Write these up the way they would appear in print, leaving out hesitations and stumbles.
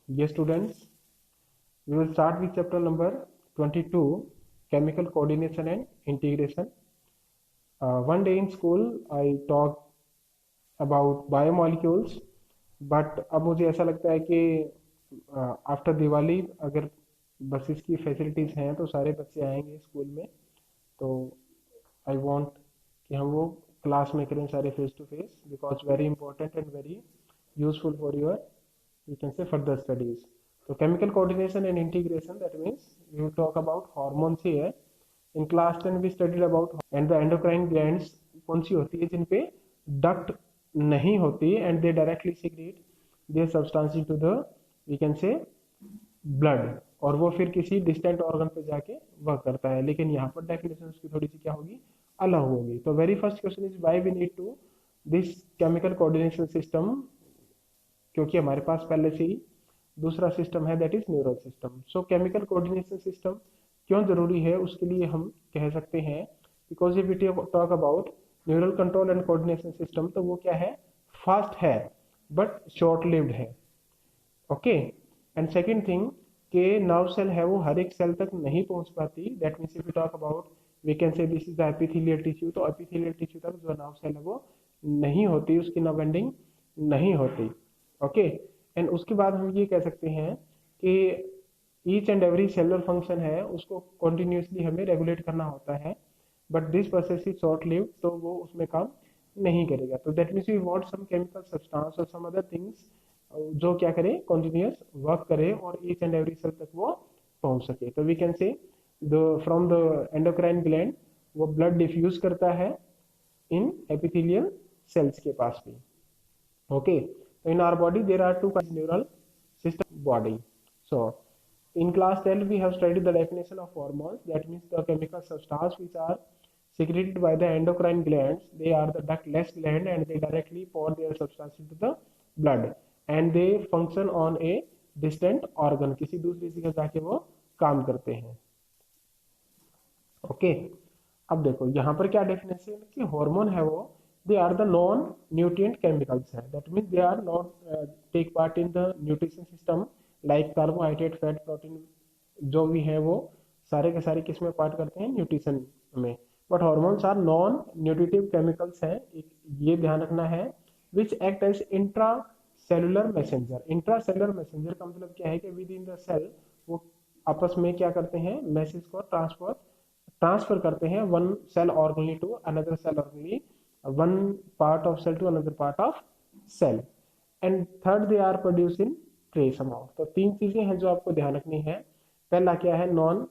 Yes, students, we will start with chapter number 22, Chemical Coordination and Integration. One day in school, I talked about biomolecules, but अब मुझे ऐसा लगता है कि after Diwali अगर buses की फैसिलिटीज़ हैं तो सारे बच्चे आएंगे स्कूल में, तो आई वांट कि हम वो क्लास में करें सारे face to face, because very important and very useful for your you can say further studies. So chemical coordination and integration, that means we will talk about hormones here. In class 10 we studied about and the endocrine glands कौन सी होती है जिन पे duct नहीं होती and they directly secrete their substance into the we can say blood, और वो फिर किसी डिस्टेंट ऑर्गन पे जाके वर्क करता है, लेकिन यहाँ पर डेफिनेशन उसकी थोड़ी सी क्या होगी, अलग होगी. तो very first question is why we need to this chemical coordination system, क्योंकि हमारे पास पहले से ही दूसरा सिस्टम है that is neural system. So chemical coordination system क्यों जरूरी है, उसके लिए हम कह सकते हैं because if we talk about neural control and coordination system, तो वो क्या है, फास्ट है बट शॉर्ट लिव्ड है. ओके. एंड सेकेंड थिंग के नर्व सेल है वो हर एक सेल तक नहीं पहुंच पाती. That means if we talk about we can say this is the epithelial tissue, तो एपिथेलियल टिश्यू तक जो नर्व सेल है वो नहीं होती, उसकी नर्व एंडिंग नहीं होती. ओके. एंड उसके बाद हम ये कह सकते हैं कि each and every cellular function है उसको कॉन्टिन्यूसली हमें रेगुलेट करना होता है, but this process is short lived, तो वो उसमें काम नहीं करेगा. तो that means we want some chemical substance और सम अदर थिंग्स जो क्या करे, कॉन्टिन्यूस वर्क करे और ईच एंड एवरी सेल तक वो पहुंच सके. तो we can say the from the endocrine gland वो ब्लड डिफ्यूज करता है इन एपिथेलियल सेल्स के पास भी. Okay. In our body there are two kinds of neural system body. So in class 12 we have studied the definition of hormones, that means the chemical substance which are secreted by the endocrine glands. They are the ductless gland and they directly pour their substance into the blood and they function on a distant organ, किसी दूसरी जगह जाके वो काम करते हैं. Okay. अब देखो यहाँ पर क्या डेफिनेशन कि हार्मोन है वो they are the non nutrient chemicals है, that means they are not take part in the nutrition system like carbohydrate fat protein जो भी है वो सारे के सारे किस में पार्ट करते हैं, न्यूट्रिशन में. But hormones are non nutritive chemicals हैं, ये ध्यान रखना है. Which act as intracellular messenger. Intracellular messenger का मतलब क्या है कि विद इन द सेल वो आपस में क्या करते हैं, मैसेज को ट्रांसफर करते हैं one cell organelle to another cell organelle, one part of cell to another part of cell. And third they are produced in trace amount. तो तीन चीजें हैं जो आपको ध्यान रखनी है. पहला क्या है, नॉन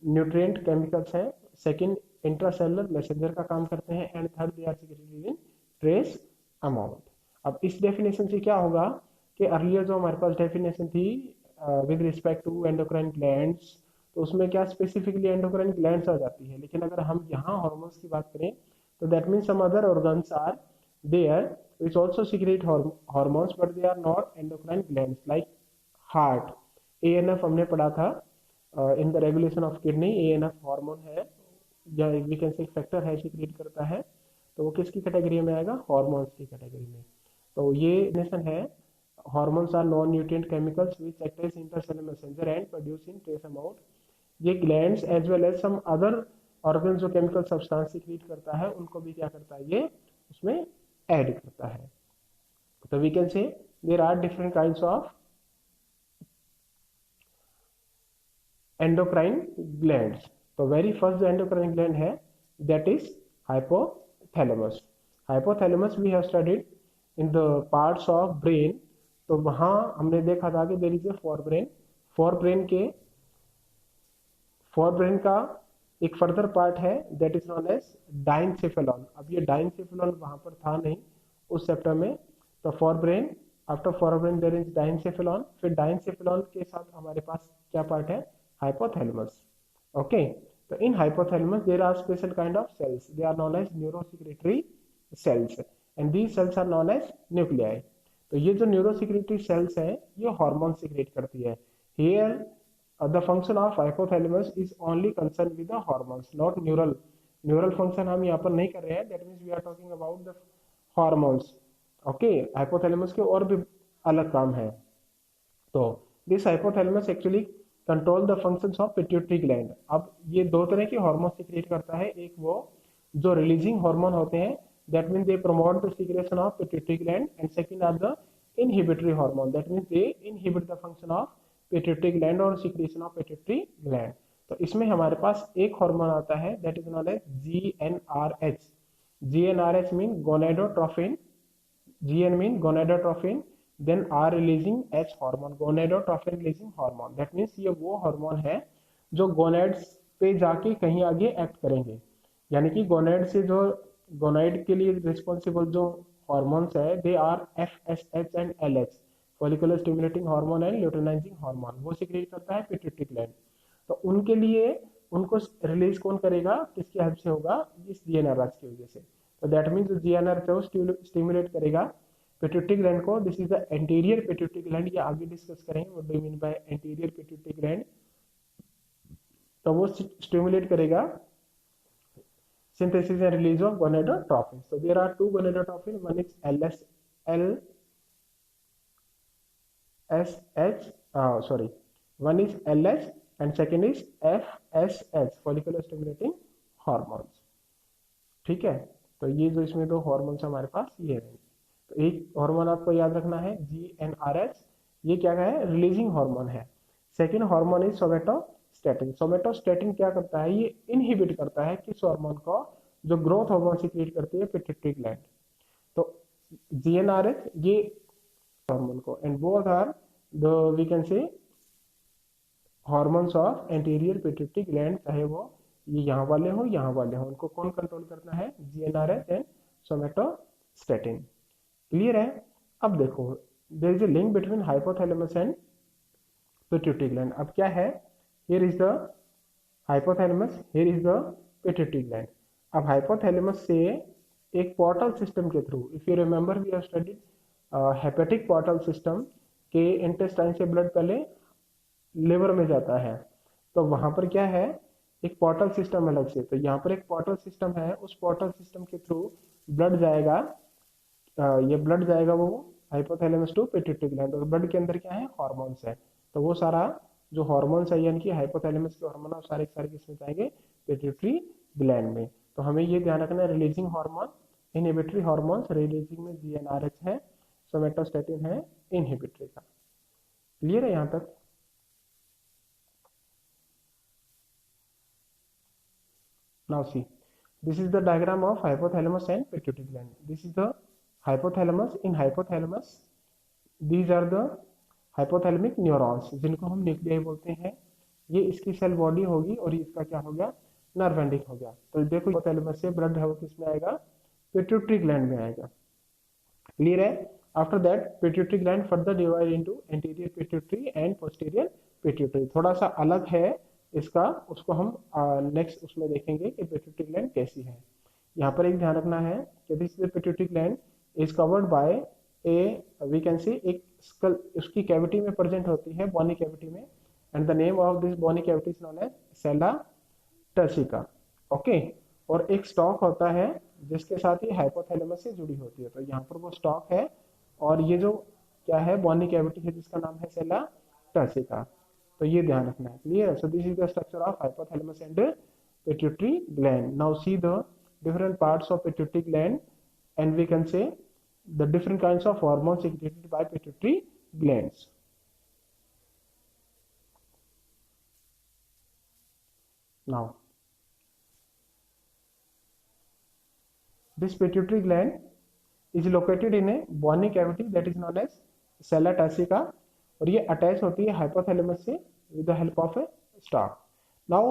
न्यूट्रिएंट केमिकल्स हैं. सेकंड इंट्रासेलुलर मैसेंजर का काम करते हैं. And third they are secreted in trace amount. अब इस डेफिनेशन से क्या होगा कि अर्लियर जो हमारे पास डेफिनेशन थी with respect to endocrine glands, तो उसमें क्या स्पेसिफिकली एंडोक्राइन ग्लैंड्स आ जाती है, लेकिन अगर हम यहाँ हार्मोन्स की बात करें so that means some other organs are there which also secrete hormones but they are not endocrine glands like heart. ANF हमने पढ़ा था in the regulation of kidney. ANF hormone है या वी कैन से factor है, secrete करता है, तो वो किसकी कैटेगरी में आएगा, हार्मोन्स की कैटेगरी में. तो ये डेफिनेशन है, hormones are non nutrient chemicals which act as intercellular messenger and produce in trace amount. ये glands as well as some other organ जो केमिकल सब्सटेंस सिक्रीट करता है उनको भी क्या करता है, ये उसमें ऐड करता है. तो we can say there are different kinds of endocrine glands. तो वेरी फर्स्ट जो एंडोक्राइन ग्लैंड है that is hypothalamus. Hypothalamus we have studied in the parts of brain. तो वहां हमने देखा था कि there is a forebrain का एक फर्दर पार्ट है that is known as diencephalon. अब ये डाइनसेफेलॉन वहां पर था नहीं उस चैप्टर में. तो forebrain, after forebrain there is diencephalon. फिर डाइनसेफेलॉन के साथ हमारे पास क्या पार्ट है, हाइपोथैलेमस. ओके. तो in hypothalamus there are special kind of cells, they are known as neurosecretory cells and these cells are known as nuclei. तो ये जो न्यूरोसिक्रेटरी सेल्स है ये हार्मोन सिक्रेट करती है. Here the function of hypothalamus is only concerned with the hormones, not neural function हम यहाँ पर नहीं कर रहे हैं. that means we are talking about the hormones. okay. hypothalamus के और भी अलग काम है. तो this hypothalamus actually control the functions of pituitary gland. अब ये दो तरह के हार्मोन सीक्रेट करता है, एक वो जो रिलीजिंग हार्मोन होते हैं, that mean they promote the secretion of pituitary gland, and second are the inhibitory hormone, that mean they inhibit the function of pituitary gland और सीक्रेशन ऑफ पिट्यूटरी ग्लैंड। तो इसमें हमारे पास एक हार्मोन आता है that is known as GnRH। GnRH mean gonadotrophin, Gn mean gonadotrophin, then R releasing H hormone, gonadotrophin releasing hormone। That means ये वो हार्मोन है जो गोनेड्स पे जाके कहीं आगे एक्ट करेंगे, यानी कि गोनेड से जो गोनेड के लिए रिस्पॉन्सिबल जो हार्मोन्स है they are FSH and LH, follicular stimulating hormone and luteinizing hormone, वो सिक्रेट करता है पिट्यूटरी ग्लैंड। तो उनके लिए उनको रिलीज कौन करेगा, किसकी हेल्प से होगा, इस GnRH की वजह से। तो दैट मीन जो GnRH है वो स्टिमुलेट करेगा पिट्यूटरी ग्लैंड को। This is the anterior pituitary gland, ये आगे डिस्कस करेंगे what do mean by anterior pituitary gland. तो वो स्टिमुलेट करेगा synthesis and release of gonadotrophin। So there are two gonadotrophin, one is one is LH and second is FSH, follicular stimulating hormones। ठीक है, तो ये जो इसमें दो हार्मोन्स हमारे पास ये है। तो एक हार्मोन आपको याद रखना है GnRH, ये क्या है, रिलीजिंग हार्मोन है। Second hormone is somatostatin. Somatostatin क्या करता है, ये इनहिबिट करता है किस हार्मोन को, जो ग्रोथ हार्मोन सीक्रेट करती है पिट्यूटरी ग्लैंड। तो GnRH ये हार्मोन को, and both are the we can say hormones of anterior pituitary gland, चाहे वो ये यहाँ वाले हो यहाँ वाले हो, उनको कौन कंट्रोल करना है, GnRH एंड सोमेटोस्टेटिन। क्लियर है। अब देखो there is a link between hypothalamus and pituitary gland. अब क्या है, here is the hypothalamus, here is the pituitary gland. अब हाइपोथैलेमस से एक पोर्टल सिस्टम के through, if you remember we have studied hepatic portal system, के intestine से blood पहले लिवर में जाता है, तो वहां पर क्या है, एक पोर्टल सिस्टम अलग से। तो यहाँ पर एक पोर्टल सिस्टम है, उस पोर्टल सिस्टम के थ्रू ब्लड जाएगा, ये ब्लड जाएगा वो हाइपोथैलेमस टू पिट्यूटरी ग्लैंड, और ब्लड के अंदर क्या है, हार्मोन्स है। तो वो सारा जो हार्मोन्स है यानी कि हाइपोथैलेमस के हार्मोन और सारे किसमें जाएंगे, पिट्यूटरी ग्लैंड में। तो हमें ये ध्यान रखना है, releasing hormone, inhibitory hormones, releasing में GnRH है, सोमेटोस्टेटिन है, इनहिबिटरी का। क्लियर है यहाँ तक। Now see, this is the diagram of hypothalamus and pituitary gland. This is the hypothalamus. In hypothalamus, these are the hypothalamic neurons, जिनको हम nuclei बोलते हैं। ये इसकी सेल बॉडी होगी और इसका क्या हो गया, नर्व एंडिंग हो गया। तो देखो हाइपोथैलेमस से ब्लड है वो किस में आएगा, पिट्यूटरी ग्लैंड में आएगा। क्लियर है। After that pituitary gland further divide into anterior pituitary and posterior pituitary. थोड़ा सा अलग है इसका, उसको हम नेक्स्ट उसमें देखेंगे कि पिट्यूटरी ग्लैंड कैसी है। यहाँ पर एक ध्यान रखना है कि this pituitary gland is covered by a we can see एक स्कल, उसकी कैविटी में प्रेजेंट होती है, बोनी कैविटी में, and the name of this bony cavity is known as sella turcica. Okay, और एक स्टॉक होता है जिसके साथ ही हाइपोथैलेमस से जुड़ी होती है। तो यहाँ पर वो स्टॉक है, और ये जो क्या है, बोनी कैविटी है जिसका नाम है सेला टर्सिका। तो ये ध्यान रखना है। Clear. So this is the structure of hypothalamus and pituitary gland. Now see the different parts of pituitary gland, and we can say the different kinds of hormones secreted by pituitary glands. Now, this pituitary gland is located in a bony cavity that is known as sella turcica, और ये attach होती है hypothalamus से with the help of a stalk. Now,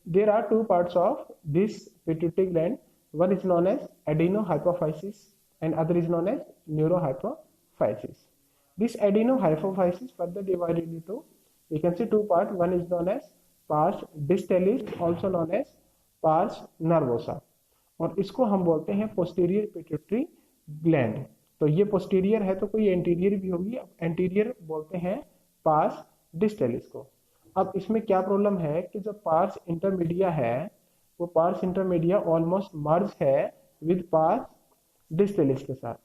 there are two parts of this pituitary gland. One is known as adenohypophysis and other is known as neurohypophysis. This adenohypophysis further divided into, we can see two parts. One is known as pars distalis, also known as pars nervosa, और इसको हम बोलते हैं posterior pituitary gland। तो ये posterior है तो कोई anterior भी होगी, anterior बोलते हैं pars distalis को। अब इसमें क्या प्रॉब्लम है कि जो pars intermedia है वो pars intermedia ऑलमोस्ट मर्ज है विद pars डिस्टेलिस के साथ,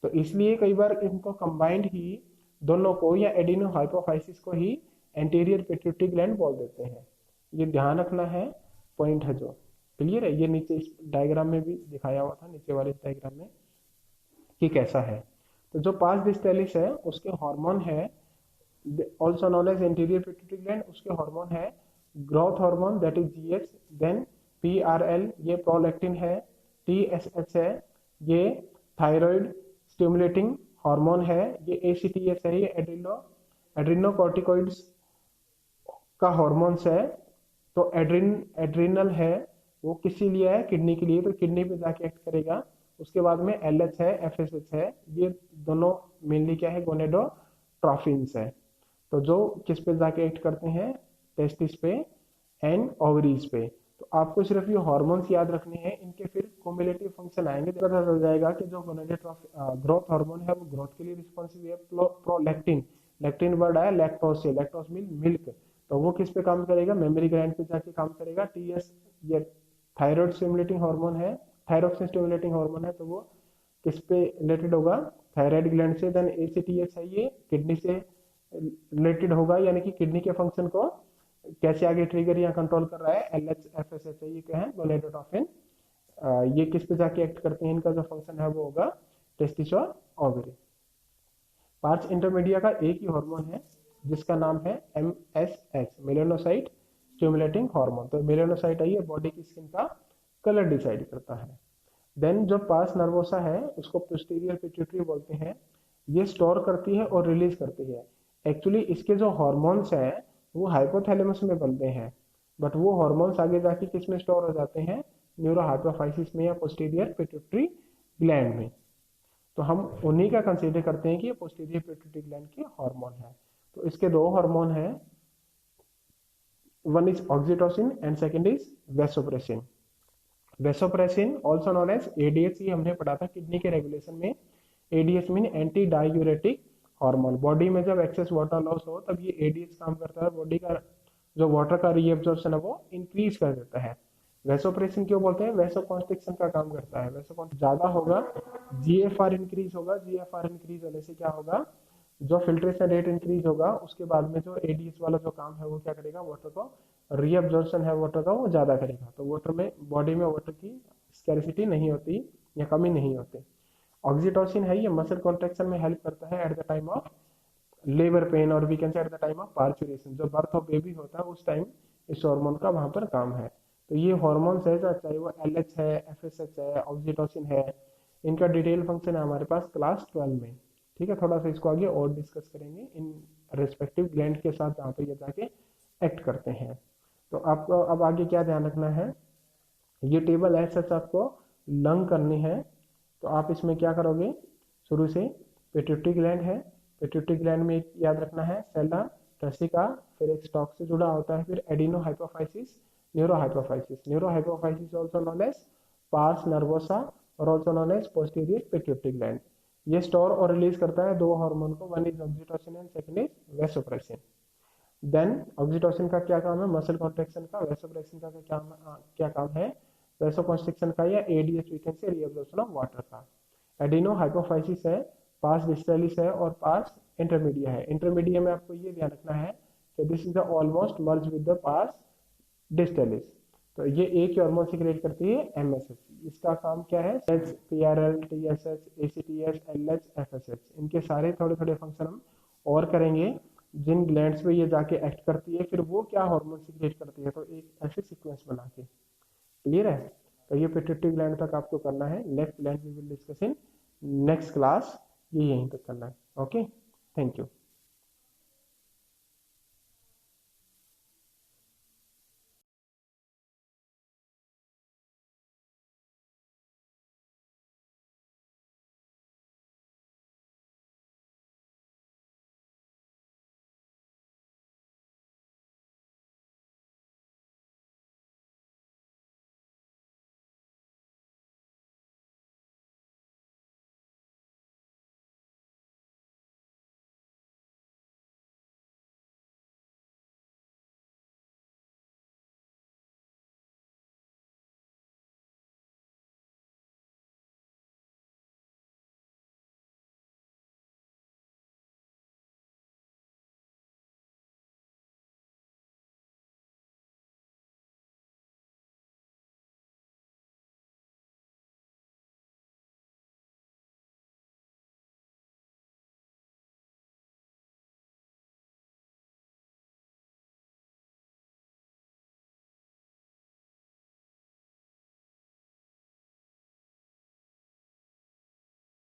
तो इसलिए कई बार इनको कंबाइंड ही दोनों को या एडिनो हाइपोफाइसिस को ही एंटीरियर पिट्यूटरी ग्लैंड बोल देते हैं। ये ध्यान रखना है, पॉइंट है जो। क्लियर है? ये नीचे इस डायग्राम में भी दिखाया हुआ था, नीचे वाले डायग्राम में कि कैसा है। तो जो पास डिस्टेलिस है उसके हार्मोन है also known as anterior pituitary gland, उसके हार्मोन है growth hormone that is GH, then PRL ये प्रोलैक्टिन है, टीएसएच है ये थायराइड स्टिमुलेटिंग हार्मोन है, ये एसीटीएस है ये एड्रिनोकॉर्टिकॉइड्स का हार्मोन्स है। तो एड्रिनल है वो किसी लिए है, किडनी के लिए, तो किडनी पे जाके एक्ट करेगा। उसके बाद में एलएच है, एफएसएच है, ये दोनों मेनली क्या है, गोनेडोट्रोफिन्स है। तो जो किस पे जाके एक्ट करते हैं, टेस्टिस पे एंड ओवरीज पे। तो आपको सिर्फ ये हार्मोन्स याद रखने हैं, इनके फिर कोमुलेटिव फंक्शन आएंगे, पता चल जाएगा कि जो ग्रोथ हार्मोन है वो ग्रोथ के लिए रिस्पॉन्सिबल है। प्रोलैक्टिन, लैक्टिन वर्ड आया लैक्टोज से, लैक्टोज मीन मिल्क, तो वो किस पे काम करेगा, मेमोरी ग्लैंड पे जाके काम करेगा। टीएस ये थायराइड स्टिमुलेटिंग हार्मोन है, थायरोक्सिन स्टिमुलेटिंग हार्मोन है, तो वो किस पे रिलेटेड होगा, थायराइड ग्लैंड से। देन एसीटीएस है ये किडनी से रिलेटेड होगा, यानी कि किडनी के फंक्शन को कैसे आगे ट्रिगर या कंट्रोल कर रहा है। एलएच एफएसएच ये क्या है, गोनेडोट्रोफिन, ये किस पे जाके एक्ट करते हैं, इनका जो फंक्शन है वो होगा टेस्टिस और ओवरी। पार्स इंटरमीडिया का एक ही हार्मोन है जिसका नाम है MSH, मेलानोसाइट स्टिमुलेटिंग हार्मोन। तो मेलानोसाइट है ये बॉडी की स्किन का कलर डिसाइड करता है। देन जो पास नर्वोसा है उसको पोस्टीरियर पिट्यूटरी बोलते हैं, ये स्टोर करती है और रिलीज करती है। एक्चुअली इसके जो हार्मोन्स हैं वो हाइपोथैलेमस में बनते हैं, बट वो हार्मोन्स आगे जाके किस में स्टोर हो जाते हैं, न्यूरोहाइपोफाइसिस में या पोस्टीरियर पिट्यूटरी ग्लैंड में। तो हम उन्हीं का कंसीडर करते हैं कि ये पोस्टीरियर पिट्यूटरी ग्लैंड के हार्मोन है। तो इसके दो हार्मोन है, one is oxytocin and second is vasopressin. Vasopressin also known as ADH, ये हमने पढ़ा था किडनी के रेगुलेशन में। ADH mean anti diuretic hormone. Body में जब एक्सेस वाटर लॉस हो तब ये एडीएच काम करता है, बॉडी का जो वाटर का रीएब्जॉर्प्शन है वो इंक्रीज कर देता है। वेसोप्रेसिन क्यों बोलते हैं, वेसोकॉन्स्ट्रिक्शन का काम करता है। वेसोकॉन्स्ट्रिक्शन ज्यादा होगा, जीएफआर इंक्रीज होगा, जीएफआर इंक्रीज होने से क्या होगा, जो फिल्ट्रेशन रेट इंक्रीज होगा, उसके बाद में जो एडीएच वाला जो काम है वो क्या करेगा, वाटर को रीअब्जॉर्प्शन है वाटर का वो ज्यादा करेगा। तो वाटर में, बॉडी में वाटर की स्कैरिसिटी नहीं होती या कमी नहीं होती। ऑक्सीटोसिन है ये मसल कॉन्ट्रैक्शन में हेल्प करता है at the time of labour pain, और we can say at the time of parturition, जो बर्थ ऑफ बेबी होता है उस टाइम इस हार्मोन का वहां पर काम है। तो ये हार्मोन्स है, चाहे वो एलएच है, एफएसएच है, ऑक्सीटोसिन है, इनका डिटेल फंक्शन है हमारे पास क्लास 12 में। ठीक है, थोड़ा सा इसको आगे और डिस्कस करेंगे इन रेस्पेक्टिव ग्लैंड के साथ जहाँ पे ये जाके एक्ट करते हैं। तो आपको अब आगे क्या ध्यान रखना है, ये टेबल एज सच आपको लर्न करनी है। तो आप इसमें क्या करोगे, शुरू से पिट्यूटरी ग्लैंड है, पिट्यूटरी ग्लैंड में याद रखना है सेला ट्रेसिका, फिर एक स्टॉक से जुड़ा होता है, फिर adenohypophysis, neurohypophysis also known as pars nervosa और also known as posterior pituitary gland. ये स्टोर और रिलीज करता है दो हार्मोन को, one is oxytocin and second is vasopressin. Then oxytocin का क्या काम है, मसल कॉन्ट्रैक्शन का। वेसोप्रेसिन का क्या काम है, वेसोकॉन्स्ट्रिक्शन का या ADH we can say reabsorption of water का। एडिनो हाइपोफाइसिस है, पास डिस्टलिस है और पास इंटरमीडिया है। इंटरमीडिया में आपको ये ध्यान रखना है कि this is the almost merge with the pass distalis. तो ये एक हार्मोन से क्रिएट करती है एमएसएच। इसका काम क्या है, H, PRL, TSH, ACTS, LH, FSH, इनके सारे थोड़े थोड़े फंक्शन हम और करेंगे जिन ग्लैंड्स पे ये जाके एक्ट करती है, फिर वो क्या हार्मोन से क्रिएट करती है, तो एक ऐसे सीक्वेंस बना के। क्लियर है? तो ये पिट्यूटरी ग्लैंड तक आपको करना है, next gland we will discuss in next class, ये यहीं तक करना है। Okay, thank you.